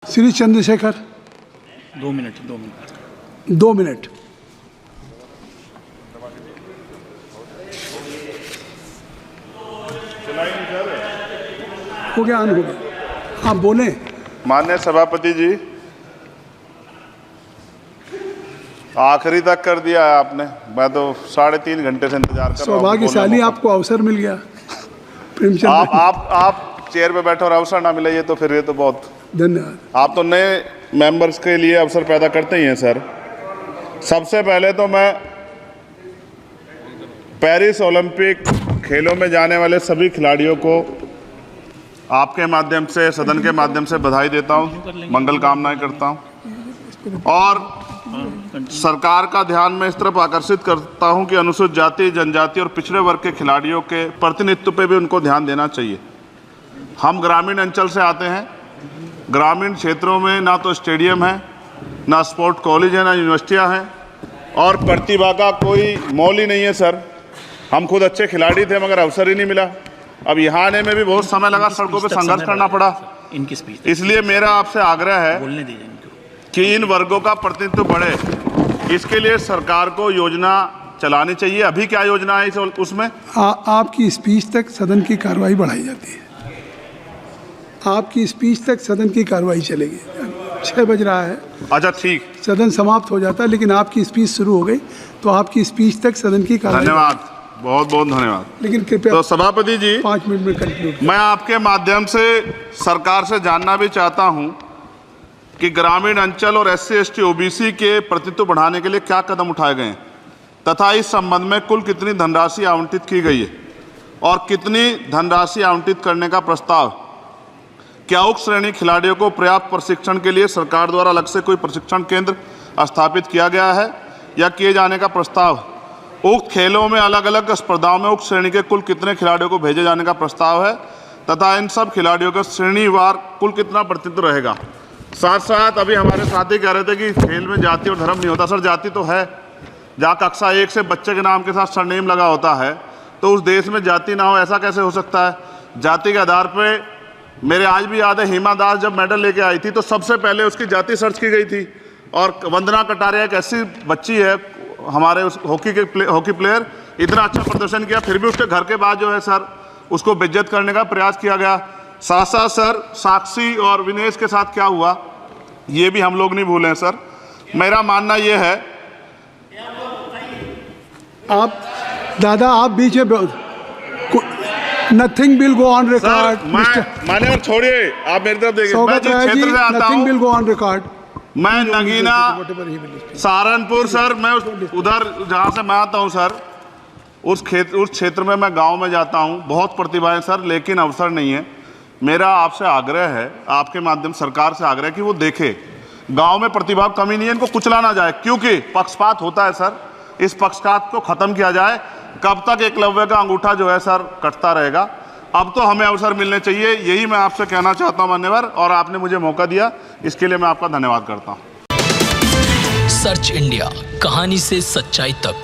Shri Chandrashekhar 2 minute 2 minute. हो गया, on हो गया, आप बोलें। माननीय सभापति जी, आखिरी तक कर दिया है आपने। मैं तो 3.5 घंटे से इंतजार कर रहा हूँ। सौभाग्यशाली आपको अवसर मिल गया। प्रेमचंद, आप चेयर पे बैठे और अवसर ना मिले, ये तो फिर ये तो बहुत धन्यवाद। आप तो नए मेंबर्स के लिए अवसर पैदा करते ही हैं सर। सबसे पहले तो मैं पेरिस ओलंपिक खेलों में जाने वाले सभी खिलाड़ियों को आपके माध्यम से, सदन के माध्यम से बधाई देता हूं, मंगल कामनाएं करता हूं और सरकार का ध्यान मैं इस तरफ आकर्षित करता हूं कि अनुसूचित जाति, जनजाति और पिछड़े वर्ग के खिलाड़ियों के प्रतिनिधित्व पे भी उनको ध्यान देना चाहिए। हम ग्रामीण अंचल से आते हैं। ग्रामीण क्षेत्रों में ना तो स्टेडियम है, ना स्पोर्ट कॉलेज है, ना यूनिवर्सिटियां हैं और प्रतिभा का कोई मोल ही नहीं है सर। हम खुद अच्छे खिलाड़ी थे मगर अवसर ही नहीं मिला। अब यहाँ आने में भी बहुत समय लगा, सड़कों पे संघर्ष करना पड़ा। इनकी स्पीच, इसलिए मेरा आपसे आग्रह है बोलने दीजिए इनको कि इन वर्गों का प्रतिनिधित्व बढ़े। इसके लिए सरकार को योजना चलानी चाहिए। अभी क्या योजना है उसमें? आपकी स्पीच तक सदन की कार्रवाई बढ़ाई जाती है। आपकी स्पीच तक सदन की कार्रवाई चलेगी। 6 बज रहा है। अच्छा, ठीक, सदन समाप्त हो जाता है, लेकिन आपकी स्पीच शुरू हो गई तो आपकी स्पीच तक सदन की कार्रवाई। धन्यवाद, बहुत बहुत धन्यवाद। लेकिन कृपया तो सभापति जी, 5 मिनट में कंक्लूड। मैं आपके माध्यम से सरकार से जानना भी चाहता हूं कि ग्रामीण अंचल और SC, ST, OBC के प्रतिनिधित्व बढ़ाने के लिए क्या कदम उठाए गए हैं तथा इस संबंध में कुल कितनी धनराशि आवंटित की गई है और कितनी धनराशि आवंटित करने का प्रस्ताव। क्या उक्त श्रेणी खिलाड़ियों को पर्याप्त प्रशिक्षण के लिए सरकार द्वारा अलग से कोई प्रशिक्षण केंद्र स्थापित किया गया है या किए जाने का प्रस्ताव। उक्त खेलों में अलग अलग स्पर्धाओं में उक्त श्रेणी के कुल कितने खिलाड़ियों को भेजे जाने का प्रस्ताव है तथा इन सब खिलाड़ियों का श्रेणीवार कुल कितना प्रतिनिधित्व रहेगा। साथ साथ अभी हमारे साथी कह रहे थे कि खेल में जाति और धर्म नहीं होता। सर, जाति तो है। जहाँ कक्षा 1 से बच्चे के नाम के साथ सरनेम लगा होता है तो उस देश में जाति ना हो, ऐसा कैसे हो सकता है? जाति के आधार पर मेरे आज भी याद है, हिमा दास जब मेडल लेके आई थी तो सबसे पहले उसकी जाति सर्च की गई थी। और वंदना कटारिया एक ऐसी बच्ची है, हमारे उस हॉकी प्लेयर, इतना अच्छा प्रदर्शन किया, फिर भी उसके घर के बाद जो है सर उसको बेइज्जत करने का प्रयास किया गया। साथ साथ सर साक्षी और विनेश के साथ क्या हुआ ये भी हम लोग नहीं भूलें सर। मेरा मानना ये है, आप दादा, आप बीच में nothing will go on record. माने और छोड़िए, आप मेरी तरफ देखिए। मैं जिस क्षेत्र से आता हूं, विल गो ऑन रिकॉर्ड। मैं नगीना सहारनपुर सर, मैं उधर जहाँ से मैं आता हूँ सर, उस क्षेत्र में मैं गांव में जाता हूँ। बहुत प्रतिभाएं सर, लेकिन अवसर नहीं है। मेरा आपसे आग्रह है, आपके माध्यम सरकार से आग्रह है कि वो देखे गांव में प्रतिभा कमी नहीं है, इनको कुचला ना जाए क्योंकि पक्षपात होता है सर। इस पक्षपात को खत्म किया जाए। कब तक एकलव्य का अंगूठा जो है सर कटता रहेगा? अब तो हमें अवसर मिलने चाहिए, यही मैं आपसे कहना चाहता हूं मान्यवर, और आपने मुझे मौका दिया, इसके लिए मैं आपका धन्यवाद करता हूं। सर्च इंडिया, कहानी से सच्चाई तक।